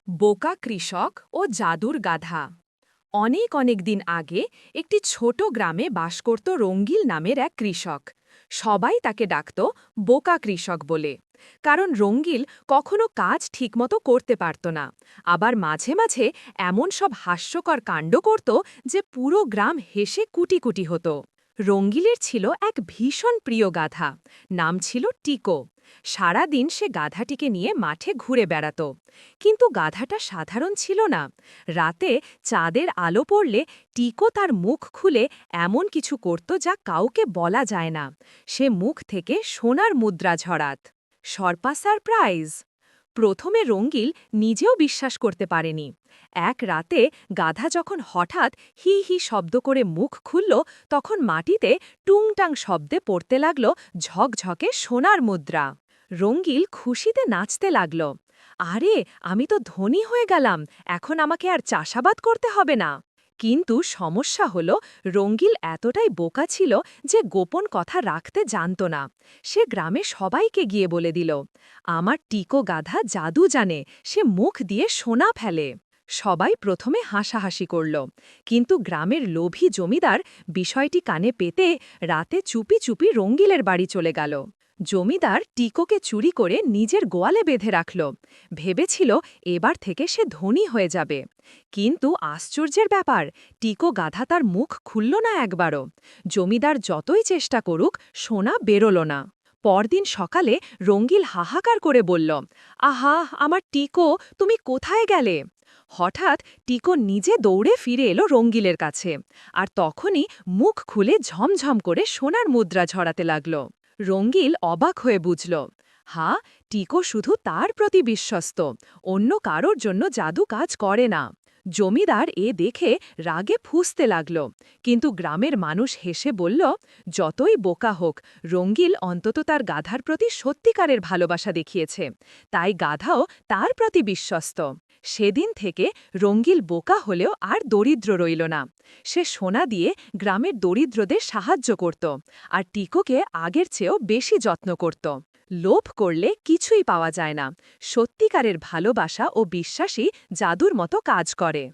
বোকা কৃষক ও জাদুর গাধা। অনেক অনেক দিন আগে একটি ছোট গ্রামে বাস করত রঙ্গিল নামের এক কৃষক। সবাই তাকে ডাকত বোকা কৃষক বলে, কারণ রঙ্গিল কখনো কাজ ঠিকমতো করতে পারত না, আবার মাঝে মাঝে এমন সব হাস্যকর কাণ্ড করত যে পুরো গ্রাম হেসে কুটি কুটি হতো। রঙ্গিলের ছিল এক ভীষণ প্রিয় গাধা, নাম ছিল টিকো। সারা দিন সে গাধাটিকে নিয়ে মাঠে ঘুরে বেড়াত। কিন্তু গাধাটা সাধারণ ছিল না। রাতে চাঁদের আলো পড়লে টিকো তার মুখ খুলে এমন কিছু করত যা কাউকে বলা যায় না। সে মুখ থেকে সোনার মুদ্রা ঝরাত। সর্পা সারপ্রাইজ! প্রথমে রঙ্গিল নিজেও বিশ্বাস করতে পারেনি। এক রাতে গাধা যখন হঠাৎ হি হি শব্দ করে মুখ খুলল, তখন মাটিতে টুংটাং শব্দে পড়তে লাগল ঝকঝকে সোনার মুদ্রা। রঙ্গিল খুশিতে নাচতে লাগল। আরে, আমি তো ধনী হয়ে গেলাম, এখন আমাকে আর চাষাবাদ করতে হবে না। কিন্তু সমস্যা হলো, রঙ্গিল এতটাই বোকা ছিল যে গোপন কথা রাখতে জানত না। সে গ্রামে সবাইকে গিয়ে বলে দিল, আমার টিকো গাধা জাদু জানে, সে মুখ দিয়ে সোনা ফেলে। সবাই প্রথমে হাসাহাসি করল, কিন্তু গ্রামের লোভী জমিদার বিষয়টি কানে পেতে রাতে চুপি চুপি রঙ্গিলের বাড়ি চলে গেল। জমিদার টিকোকে চুরি করে নিজের গোয়ালে বেঁধে রাখল। ভেবেছিল এবার থেকে সে ধনী হয়ে যাবে। কিন্তু আশ্চর্যের ব্যাপার, টিকো গাধা তার মুখ খুলল না একবারও। জমিদার যতই চেষ্টা করুক, সোনা বেরোল না। পরদিন সকালে রঙ্গিল হাহাকার করে বলল, আহা, আমার টিকো, তুমি কোথায় গেলে? হঠাৎ টিকো নিজে দৌড়ে ফিরে এলো রঙ্গিলের কাছে, আর তখনই মুখ খুলে ঝমঝম করে সোনার মুদ্রা ঝরাতে লাগল। রঙ্গিল অবাক হয়ে বুঝল, টিকো শুধু তার প্রতি বিশ্বস্ত, অন্য কারোর জন্য জাদু কাজ করে না। জমিদার এ দেখে রাগে ফুঁসতে লাগল, কিন্তু গ্রামের মানুষ হেসে বলল, যতই বোকা হোক, রঙ্গিল অন্তত তার গাধার প্রতি সত্যিকারের ভালোবাসা দেখিয়েছে, তাই গাধাও তার প্রতি বিশ্বস্ত। সেদিন থেকে রঙ্গিল বোকা হলেও আর দরিদ্র রইল না। সে সোনা দিয়ে গ্রামের দরিদ্রদের সাহায্য করত, আর টিকোকে আগের চেয়েও বেশি যত্ন করত। লোভ করলে কিছুই পাওয়া যায় না। সত্যিকারের ভালোবাসা ও বিশ্বাসই জাদুর মতো কাজ করে।